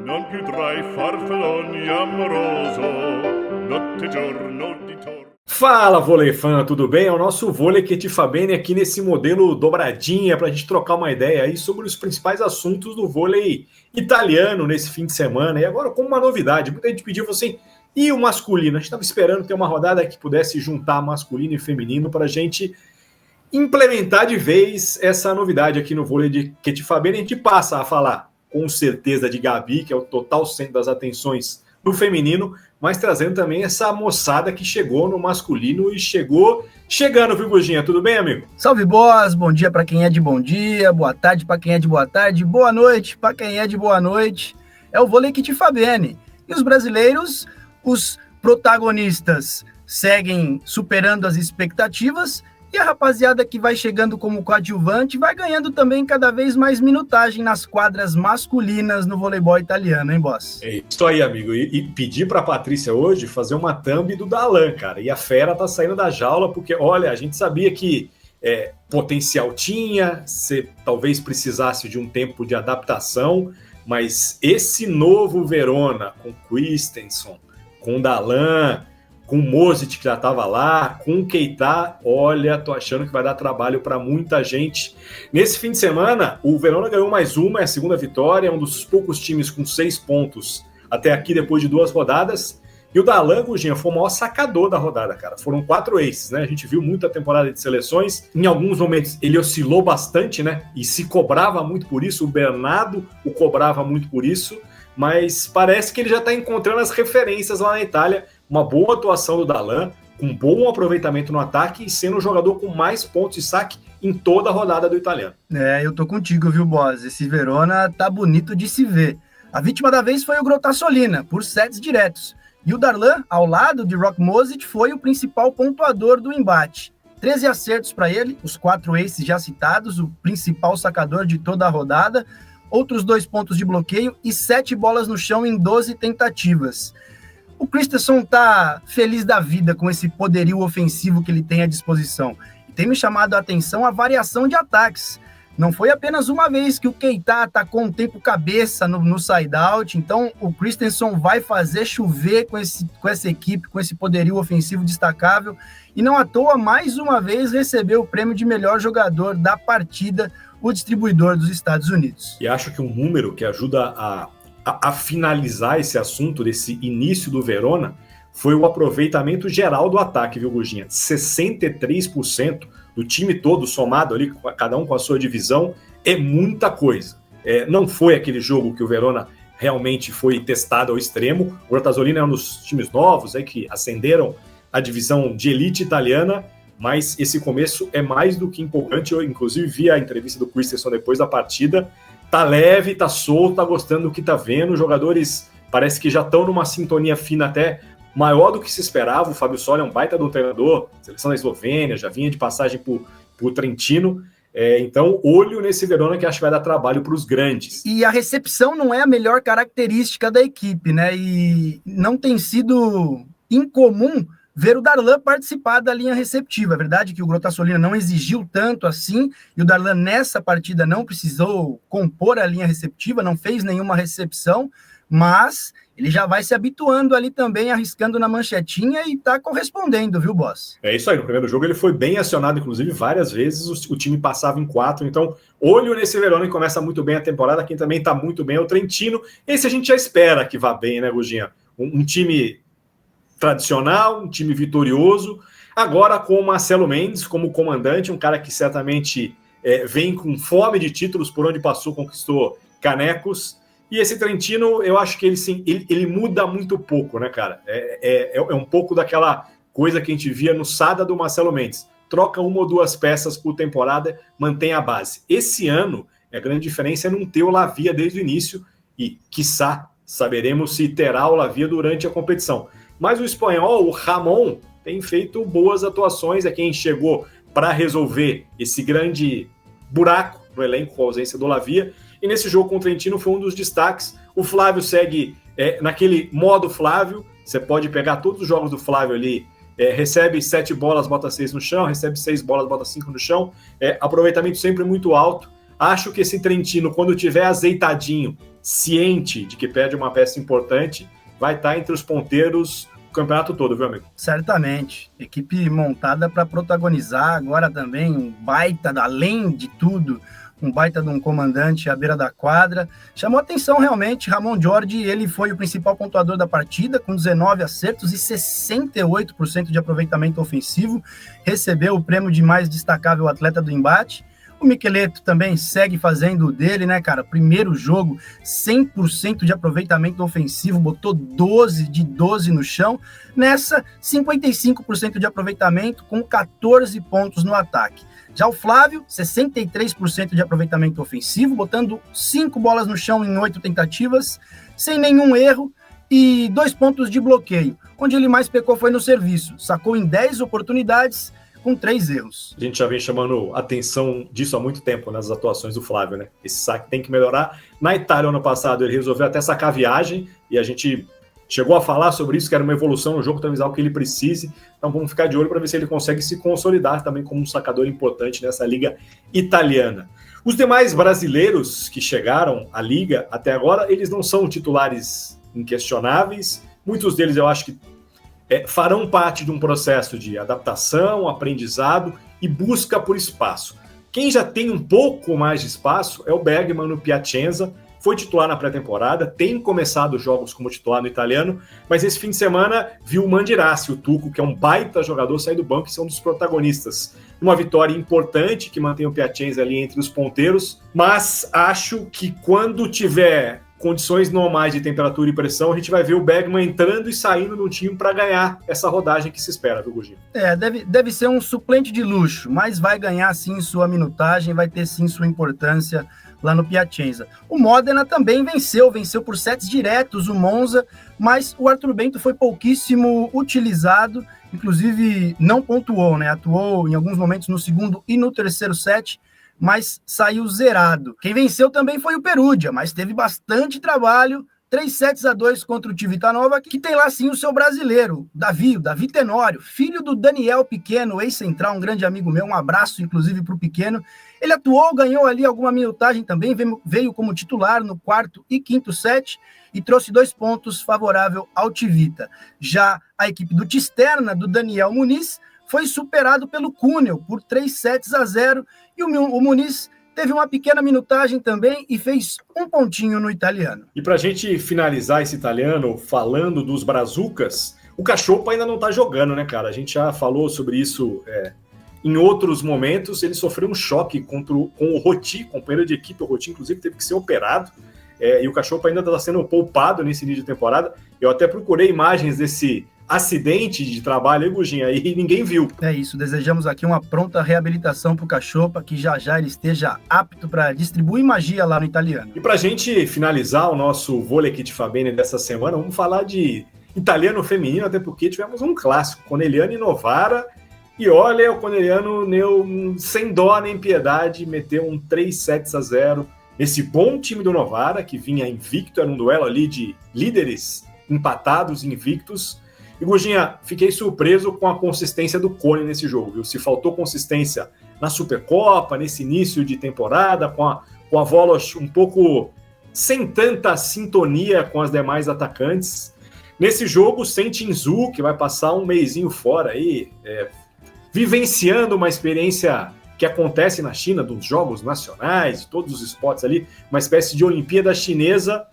non più tra i farfalloni amoroso, notte e giorno di torno. Fala, vôlei fã, tudo bem? É o nosso Vôlei que te Fabene aqui nesse modelo dobradinha para a gente trocar uma ideia aí sobre os principais assuntos do vôlei italiano nesse fim de semana. E agora com uma novidade, muita gente pediu assim, e o masculino? A gente estava esperando ter uma rodada que pudesse juntar masculino e feminino para a gente implementar de vez essa novidade aqui no Vôlei de que te Fabene. A gente passa a falar com certeza de Gabi, que é o total centro das atenções no feminino, mas trazendo também essa moçada que chegou no masculino e chegando, viu, Gurginha? Tudo bem, amigo? Salve, boss! Bom dia para quem é de bom dia, boa tarde para quem é de boa tarde, boa noite para quem é de boa noite. É o Vôlei que te Fabene. E os brasileiros, os protagonistas, seguem superando as expectativas e a rapaziada que vai chegando como coadjuvante vai ganhando também cada vez mais minutagem nas quadras masculinas no voleibol italiano, hein, boss? É isso aí, amigo. E pedi pra Patrícia hoje fazer uma thumb do Dalan, cara. E a fera tá saindo da jaula, porque, olha, a gente sabia que potencial tinha, você talvez precisasse de um tempo de adaptação, mas esse novo Verona, com Christensen, com Dalan, com o Mosic que já estava lá, com o Keita, olha, tô achando que vai dar trabalho para muita gente. Nesse fim de semana, o Verona ganhou mais uma, é a segunda vitória, é um dos poucos times com 6 pontos até aqui, depois de 2 rodadas. E o Dalan, Gurginha, foi o maior sacador da rodada, cara. Foram 4 aces, né? A gente viu muita temporada de seleções. Em alguns momentos ele oscilou bastante, né? E se cobrava muito por isso. O Bernardo o cobrava muito por isso. Mas parece que ele já está encontrando as referências lá na Itália. Uma boa atuação do Dalan, com bom aproveitamento no ataque e sendo o jogador com mais pontos de saque em toda a rodada do italiano. Eu tô contigo, viu, boss? Esse Verona tá bonito de se ver. A vítima da vez foi o Grotassolina, por sets diretos. E o Darlan, ao lado de Rock Mosic, foi o principal pontuador do embate. 13 acertos para ele, os 4 aces já citados, o principal sacador de toda a rodada, outros 2 pontos de bloqueio e 7 bolas no chão em 12 tentativas. O Christensen tá feliz da vida com esse poderio ofensivo que ele tem à disposição. E tem me chamado a atenção a variação de ataques. Não foi apenas uma vez que o Keita atacou um tempo cabeça no side-out, então o Christensen vai fazer chover com essa equipe, com esse poderio ofensivo destacável, e não à toa, mais uma vez, recebeu o prêmio de melhor jogador da partida, o distribuidor dos Estados Unidos. E acho que um número que ajuda a finalizar esse assunto desse início do Verona foi o aproveitamento geral do ataque, viu, Gurginha? 63% do time todo somado ali, cada um com a sua divisão, é muita coisa. Não foi aquele jogo que o Verona realmente foi testado ao extremo. O Grotassolina é um dos times novos aí que ascenderam a divisão de elite italiana, mas esse começo é mais do que empolgante. Eu, inclusive, vi a entrevista do Christensen depois da partida. Tá leve, tá solto, tá gostando do que tá vendo. Os jogadores parece que já estão numa sintonia fina até maior do que se esperava. O Fábio Sola é um baita do treinador, seleção da Eslovênia, já vinha de passagem por Trentino. Então, olho nesse Verona que acho que vai dar trabalho para os grandes. E a recepção não é a melhor característica da equipe, né? E não tem sido incomum ver o Darlan participar da linha receptiva. É verdade que o Grotassolina não exigiu tanto assim, e o Darlan nessa partida não precisou compor a linha receptiva, não fez nenhuma recepção, mas ele já vai se habituando ali também, arriscando na manchetinha e tá correspondendo, viu, boss? É isso aí, no primeiro jogo ele foi bem acionado, inclusive várias vezes o time passava em 4, então olho nesse Verona que começa muito bem a temporada. Quem também tá muito bem é o Trentino. Esse a gente já espera que vá bem, né, Gurginha? Um time tradicional, um time vitorioso, agora com o Marcelo Mendes como comandante, um cara que certamente vem com fome de títulos, por onde passou, conquistou canecos. E esse Trentino, eu acho que ele muda muito pouco, né, cara? É um pouco daquela coisa que a gente via no Sada do Marcelo Mendes. Troca 1 ou 2 peças por temporada, mantém a base. Esse ano, a grande diferença é não ter o Lavia desde o início e, quiçá, saberemos se terá o Lavia durante a competição. Mas o espanhol, o Ramon, tem feito boas atuações, é quem chegou para resolver esse grande buraco no elenco com a ausência do Lavia. E nesse jogo com o Trentino foi um dos destaques. O Flávio segue naquele modo Flávio. Você pode pegar todos os jogos do Flávio ali. Recebe 7 bolas, bota 6 no chão. Recebe 6 bolas, bota 5 no chão. Aproveitamento sempre muito alto. Acho que esse Trentino, quando tiver azeitadinho, ciente de que perde uma peça importante, vai estar entre os ponteiros o campeonato todo, viu, amigo? Certamente. Equipe montada para protagonizar, agora também um baita, além de tudo, um baita de um comandante à beira da quadra. Chamou atenção realmente, Ramon Jordi, ele foi o principal pontuador da partida, com 19 acertos e 68% de aproveitamento ofensivo, recebeu o prêmio de mais destacável atleta do embate. O Micheleto também segue fazendo o dele, né, cara? Primeiro jogo, 100% de aproveitamento ofensivo, botou 12 de 12 no chão. Nessa, 55% de aproveitamento, com 14 pontos no ataque. Já o Flávio, 63% de aproveitamento ofensivo, botando 5 bolas no chão em 8 tentativas, sem nenhum erro e 2 pontos de bloqueio. Onde ele mais pecou foi no serviço, sacou em 10 oportunidades, com 3 erros. A gente já vem chamando atenção disso há muito tempo nas atuações do Flávio, né? Esse saque tem que melhorar. Na Itália, ano passado, ele resolveu até sacar a viagem e a gente chegou a falar sobre isso, que era uma evolução no jogo, talvez algo que ele precise. Então vamos ficar de olho para ver se ele consegue se consolidar também como um sacador importante nessa liga italiana. Os demais brasileiros que chegaram à liga até agora, eles não são titulares inquestionáveis. Muitos deles eu acho que farão parte de um processo de adaptação, aprendizado e busca por espaço. Quem já tem um pouco mais de espaço é o Bergman no Piacenza, foi titular na pré-temporada, tem começado jogos como titular no italiano, mas esse fim de semana viu o Mandirassi, o Tuco, que é um baita jogador, sair do banco e ser um dos protagonistas. Uma vitória importante que mantém o Piacenza ali entre os ponteiros, mas acho que quando tiver condições normais de temperatura e pressão, a gente vai ver o Bergman entrando e saindo no time para ganhar essa rodagem que se espera, viu, Guginho? Deve ser um suplente de luxo, mas vai ganhar sim sua minutagem, vai ter sim sua importância lá no Piacenza. O Modena também venceu por sets diretos o Monza, mas o Arthur Bento foi pouquíssimo utilizado, inclusive não pontuou, né? Atuou em alguns momentos no segundo e no terceiro set, mas saiu zerado. Quem venceu também foi o Perugia, mas teve bastante trabalho, 3-2 contra o Civitanova, que tem lá sim o seu brasileiro, o Davi Tenório, filho do Daniel Pequeno, ex-central, um grande amigo meu, um abraço inclusive para o Pequeno. Ele atuou, ganhou ali alguma minutagem também, veio como titular no quarto e quinto set e trouxe 2 pontos favorável ao Civita. Já a equipe do Cisterna, do Daniel Muniz, foi superado pelo Cuneo por 3-0 e o Muniz teve uma pequena minutagem também e fez 1 pontinho no italiano. E para a gente finalizar esse italiano, falando dos brazucas, o Cachopa ainda não está jogando, né, cara? A gente já falou sobre isso em outros momentos. Ele sofreu um choque com o Roti, companheiro de equipe. O Roti, inclusive, teve que ser operado. E o Cachopa ainda está sendo poupado nesse início de temporada. Eu até procurei imagens desse acidente de trabalho, hein, Guginha, e ninguém viu. É isso, desejamos aqui uma pronta reabilitação para o Cachopa, que já ele esteja apto para distribuir magia lá no italiano. E para a gente finalizar o nosso Vôlei Kit Fabene dessa semana, vamos falar de italiano feminino, até porque tivemos um clássico, Conegliano e Novara, e olha, o Conegliano sem dó nem piedade, meteu um 3-0 nesse bom time do Novara, que vinha invicto, era um duelo ali de líderes empatados, invictos. E, Guginha, fiquei surpreso com a consistência do Cone nesse jogo, viu? Se faltou consistência na Supercopa, nesse início de temporada, com a Volos um pouco sem tanta sintonia com as demais atacantes. Nesse jogo, sem Tinzu, que vai passar um mesinho fora aí, vivenciando uma experiência que acontece na China, dos jogos nacionais, de todos os esportes ali, uma espécie de Olimpíada chinesa.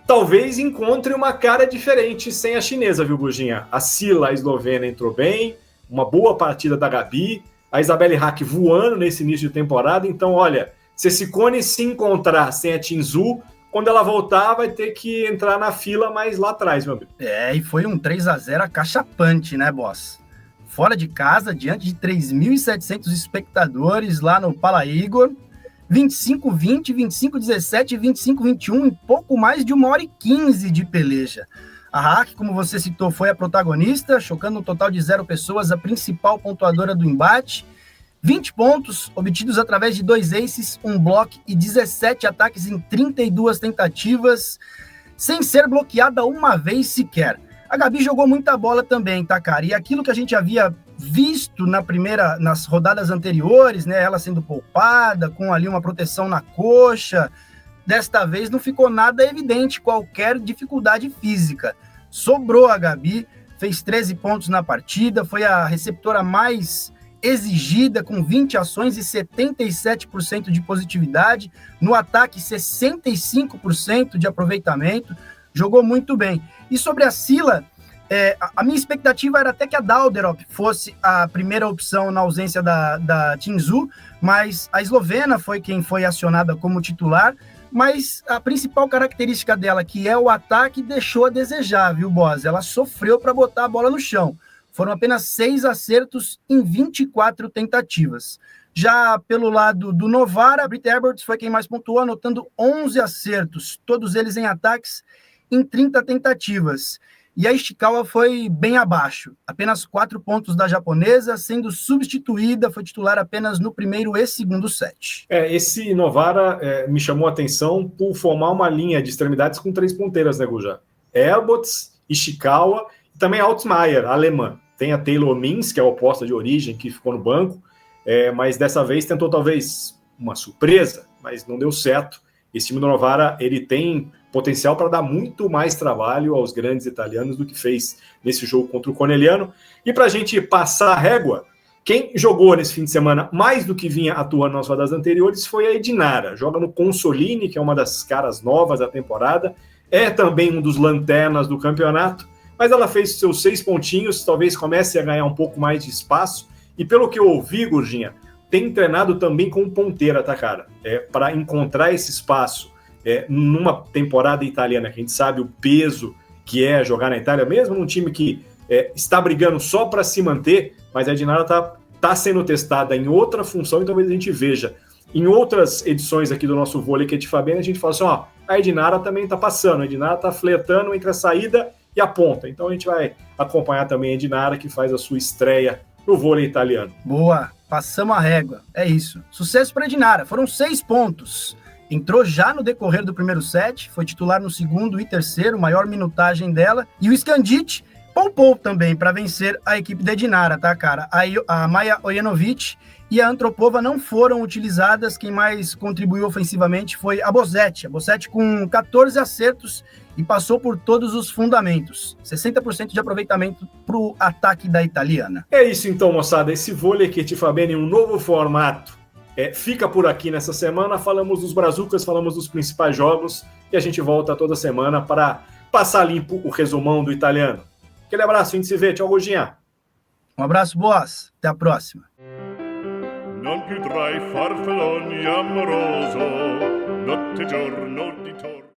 Talvez encontre uma cara diferente sem a chinesa, viu, Guginha? A Sila, a eslovena, entrou bem, uma boa partida da Gabi, a Isabelle Hack voando nesse início de temporada. Então, olha, se esse Cone se encontrar sem a Tinzu, quando ela voltar, vai ter que entrar na fila mais lá atrás, meu amigo. E foi um 3-0 acachapante, né, boss? Fora de casa, diante de 3.700 espectadores lá no Pala Igor, 25-20, 25-17 e 25-21 em pouco mais de 1h15 de peleja. A Hack, como você citou, foi a protagonista, chocando um total de 0 pessoas, a principal pontuadora do embate. 20 pontos obtidos através de 2 aces, 1 bloco e 17 ataques em 32 tentativas, sem ser bloqueada uma vez sequer. A Gabi jogou muita bola também, tá, cara? E aquilo que a gente havia visto nas rodadas anteriores, né, ela sendo poupada, com ali uma proteção na coxa. Desta vez não ficou nada evidente, qualquer dificuldade física. Sobrou a Gabi, fez 13 pontos na partida, foi a receptora mais exigida, com 20 ações e 77% de positividade. No ataque, 65% de aproveitamento. Jogou muito bem. E sobre a Sila, a minha expectativa era até que a Dalderop fosse a primeira opção na ausência da Tinzu, mas a eslovena foi quem foi acionada como titular. Mas a principal característica dela, que é o ataque, deixou a desejar, viu, Boz? Ela sofreu para botar a bola no chão. Foram apenas 6 acertos em 24 tentativas. Já pelo lado do Novara, a Britt Edwards foi quem mais pontuou, anotando 11 acertos, todos eles em ataques em 30 tentativas. E a Ishikawa foi bem abaixo, apenas 4 pontos da japonesa, sendo substituída, foi titular apenas no primeiro e segundo set. Esse Novara me chamou a atenção por formar uma linha de extremidades com 3 ponteiras, né, Guja? Herbots, Ishikawa e também Altmaier, alemã. Tem a Taylor Mins, que é a oposta de origem, que ficou no banco, mas dessa vez tentou talvez uma surpresa, mas não deu certo. Esse time do Novara, ele tem potencial para dar muito mais trabalho aos grandes italianos do que fez nesse jogo contra o Corneliano. E para a gente passar a régua, quem jogou nesse fim de semana mais do que vinha atuando nas rodadas anteriores foi a Edinara. Joga no Consolini, que é uma das caras novas da temporada, é também um dos lanternas do campeonato, mas ela fez seus 6 pontinhos, talvez comece a ganhar um pouco mais de espaço, e pelo que eu ouvi, Gurginha, tem treinado também com ponteira, tá, cara? Para encontrar esse espaço numa temporada italiana, que a gente sabe o peso que é jogar na Itália, mesmo num time que está brigando só para se manter, mas a Edinara tá sendo testada em outra função, e talvez a gente veja em outras edições aqui do nosso Vôlei que é de Fabiana, a gente fala assim, ó, a Edinara também tá passando, a Edinara tá flertando entre a saída e a ponta, então a gente vai acompanhar também a Edinara, que faz a sua estreia no vôlei italiano. Boa, passamos a régua, é isso. Sucesso para a Edinara, foram 6 pontos. Entrou já no decorrer do primeiro set, foi titular no segundo e terceiro, maior minutagem dela. E o Skandic poupou também para vencer a equipe da Edinara, tá, cara? A Maja Ojanovic e a Antropova não foram utilizadas. Quem mais contribuiu ofensivamente foi a Bosetti. A Bosetti com 14 acertos e passou por todos os fundamentos. 60% de aproveitamento para o ataque da italiana. É isso então, moçada. Esse Vôlei que te Fabiana em um novo formato. Fica por aqui nessa semana, falamos dos brazucas, falamos dos principais jogos e a gente volta toda semana para passar limpo o resumão do italiano. Aquele abraço, a gente se vê, tchau, Gojinha. Um abraço, boss, até a próxima. Non più tra i farfalloni amoroso, notte e giorno di torno.